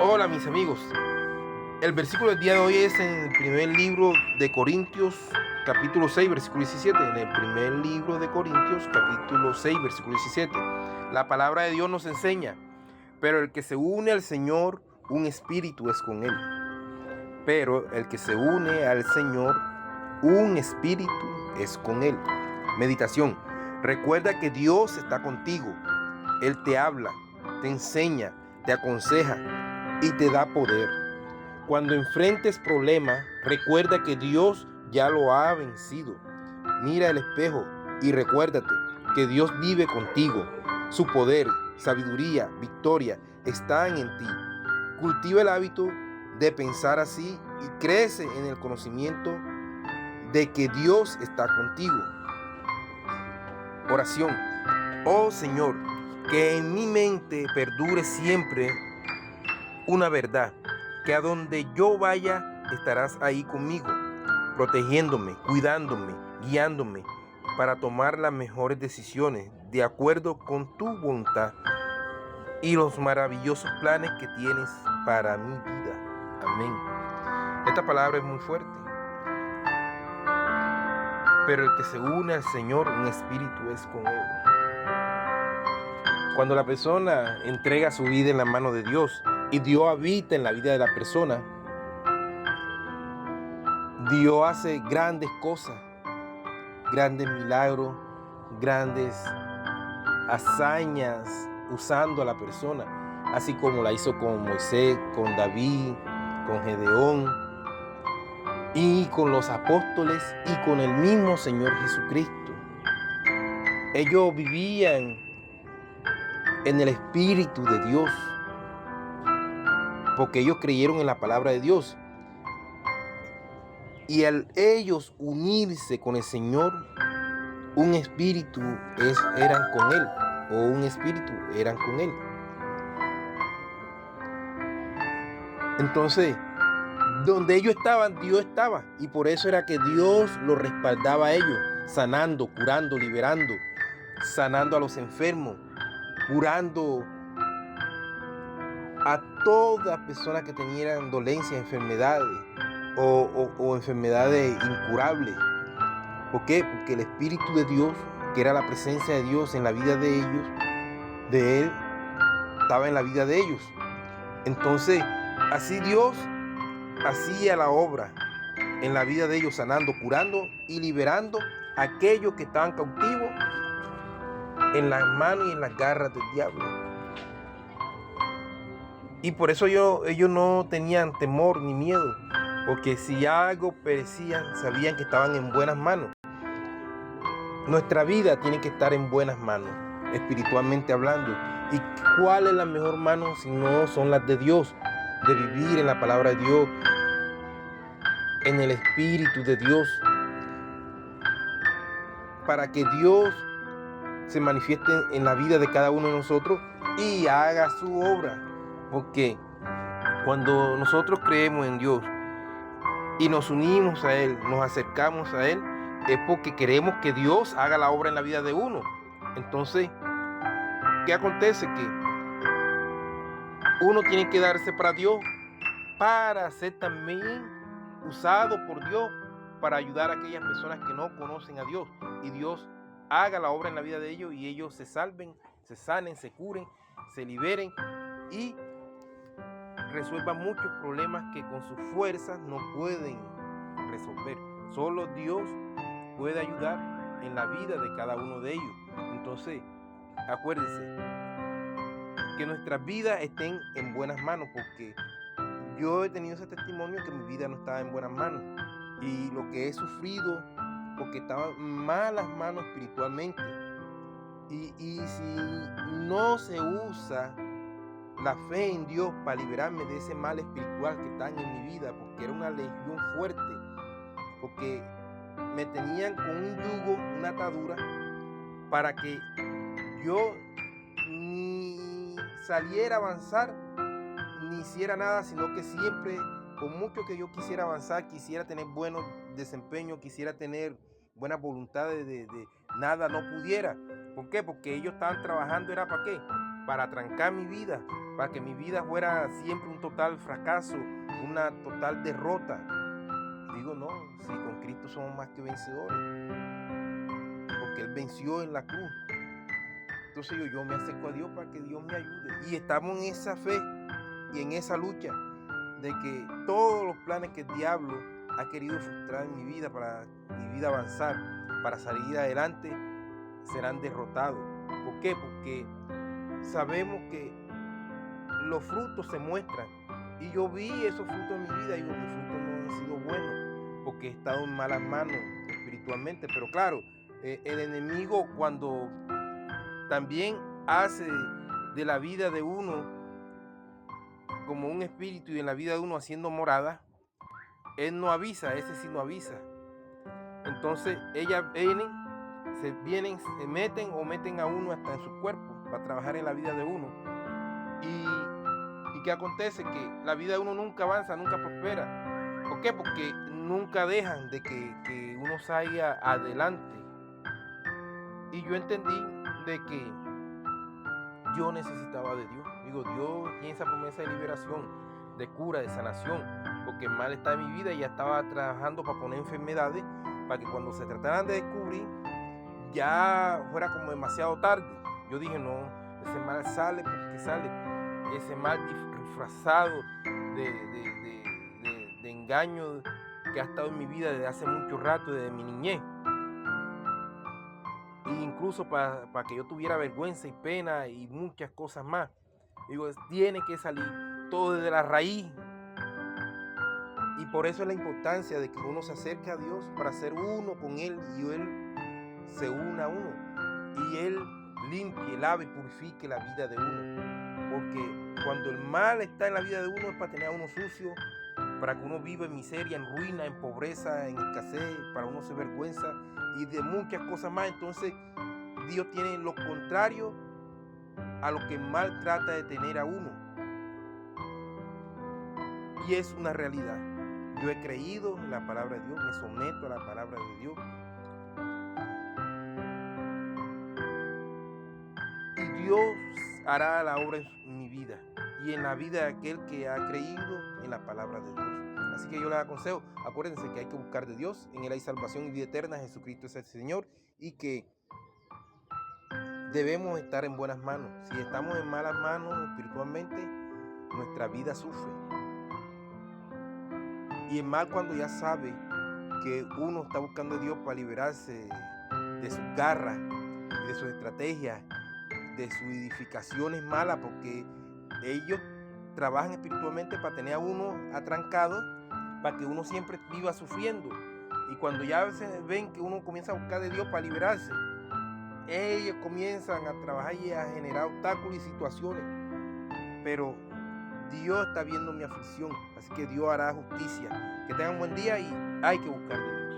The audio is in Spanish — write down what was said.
Hola mis amigos, el versículo del día de hoy es en el primer libro de Corintios, capítulo 6, versículo 17. En el primer libro de Corintios, capítulo 6, versículo 17. La palabra de Dios nos enseña, pero el que se une al Señor, un espíritu es con él. Pero el que se une al Señor, un espíritu es con él. Meditación. Recuerda que Dios está contigo. Él te habla, te enseña, te aconseja y te da poder. Cuando enfrentes problemas, recuerda que Dios ya lo ha vencido. Mira el espejo y recuérdate que Dios vive contigo. Su poder, sabiduría, victoria están en ti. Cultiva el hábito de pensar así y crece en el conocimiento de que Dios está contigo. Oración. Oh Señor, que en mi mente perdure siempre una verdad, que a donde yo vaya estarás ahí conmigo, protegiéndome, cuidándome, guiándome para tomar las mejores decisiones de acuerdo con tu voluntad y los maravillosos planes que tienes para mi vida. Amén. Esta palabra es muy fuerte, pero el que se une al Señor, un espíritu es con él. Cuando la persona entrega su vida en la mano de Dios y Dios habita en la vida de la persona, Dios hace grandes cosas, grandes milagros, grandes hazañas usando a la persona, así como la hizo con Moisés, con David, con Gedeón y con los apóstoles y con el mismo Señor Jesucristo. Ellos vivían en el Espíritu de Dios porque ellos creyeron en la palabra de Dios. Y al ellos unirse con el Señor, un espíritu eran con Él, o un espíritu eran con Él. Entonces, donde ellos estaban, Dios estaba. Y por eso era que Dios los respaldaba a ellos, sanando, curando, liberando, sanando a los enfermos, curando a todas personas que tenían dolencias, enfermedades o enfermedades incurables. ¿Por qué? Porque el Espíritu de Dios, que era la presencia de Dios en la vida de ellos, de Él, estaba en la vida de ellos. Entonces, así Dios hacía la obra en la vida de ellos, sanando, curando y liberando a aquellos que estaban cautivos en las manos y en las garras del diablo. Y por eso ellos no tenían temor ni miedo, porque si algo perecían, sabían que estaban en buenas manos. Nuestra vida tiene que estar en buenas manos, espiritualmente hablando. ¿Y cuál es la mejor mano si no son las de Dios? De vivir en la palabra de Dios, en el Espíritu de Dios, para que Dios se manifieste en la vida de cada uno de nosotros y haga su obra. Porque cuando nosotros creemos en Dios y nos unimos a Él, nos acercamos a Él, es porque queremos que Dios haga la obra en la vida de uno. Entonces, ¿qué acontece? Que uno tiene que darse para Dios, para ser también usado por Dios, para ayudar a aquellas personas que no conocen a Dios. Y Dios haga la obra en la vida de ellos y ellos se salven, se sanen, se curen, se liberen y resuelvan muchos problemas que con sus fuerzas no pueden resolver. Solo Dios puede ayudar en la vida de cada uno de ellos. Entonces, acuérdense que nuestras vidas estén en buenas manos, porque yo he tenido ese testimonio que mi vida no estaba en buenas manos y lo que he sufrido porque estaba en malas manos espiritualmente. Y si no se usa la fe en Dios para liberarme de ese mal espiritual que está en mi vida, porque era una legión fuerte, porque me tenían con un yugo, una atadura, para que yo ni saliera a avanzar, ni hiciera nada, sino que siempre, con mucho que yo quisiera avanzar, quisiera tener buenos desempeños, quisiera tener buenas voluntades de nada, no pudiera. ¿Por qué? Porque ellos estaban trabajando, ¿era para qué? para trancar mi vida, para que mi vida fuera siempre un total fracaso, una total derrota. Digo, no, si con Cristo somos más que vencedores, porque Él venció en la cruz. Entonces yo me acerco a Dios para que Dios me ayude. Y estamos en esa fe y en esa lucha de que todos los planes que el diablo ha querido frustrar en mi vida, para mi vida avanzar, para salir adelante, serán derrotados. ¿Por qué? Porque sabemos que los frutos se muestran. Y yo vi esos frutos en mi vida y mis frutos no han sido buenos, porque he estado en malas manos espiritualmente. Pero claro, el enemigo, cuando también hace de la vida de uno como un espíritu y en la vida de uno haciendo morada, él no avisa, ese sí no avisa. Entonces ellas se meten a uno hasta en su cuerpo para trabajar en la vida de uno. ¿Y qué acontece? Que la vida de uno nunca avanza, nunca prospera. ¿Por qué? Porque nunca dejan de que uno salga adelante. Y yo entendí de que yo necesitaba de Dios. Digo, Dios tiene esa promesa de liberación, de cura, de sanación, porque el mal está en mi vida y ya estaba trabajando para poner enfermedades, para que cuando se trataran de descubrir, ya fuera como demasiado tarde. Yo dije, no, ese mal sale porque sale, ese mal disfrazado de engaño que ha estado en mi vida desde hace mucho rato, desde mi niñez. E incluso para que yo tuviera vergüenza y pena y muchas cosas más. Digo, tiene que salir todo desde la raíz. Y por eso es la importancia de que uno se acerque a Dios para ser uno con Él y Él se una a uno. Y Él limpie, lave y purifique la vida de uno. Porque cuando el mal está en la vida de uno es para tener a uno sucio, para que uno viva en miseria, en ruina, en pobreza, en escasez, para uno se vergüenza y de muchas cosas más. Entonces Dios tiene lo contrario a lo que el mal trata de tener a uno. Y es una realidad. Yo he creído en la palabra de Dios, me someto a la palabra de Dios. Y Dios hará la obra en mi vida y en la vida de aquel que ha creído en la palabra de Dios. Así que yo les aconsejo, acuérdense que hay que buscar de Dios, en Él hay salvación y vida eterna, Jesucristo es el Señor, y que debemos estar en buenas manos. Si estamos en malas manos espiritualmente, nuestra vida sufre. Y el mal, cuando ya sabe que uno está buscando a Dios para liberarse de sus garras, de sus estrategias, de sus edificaciones malas, porque ellos trabajan espiritualmente para tener a uno atrancado, para que uno siempre viva sufriendo. Y cuando ya ven que uno comienza a buscar de Dios para liberarse, ellos comienzan a trabajar y a generar obstáculos y situaciones. Pero Dios está viendo mi aflicción, así que Dios hará justicia. Que tengan un buen día y hay que buscar de Dios.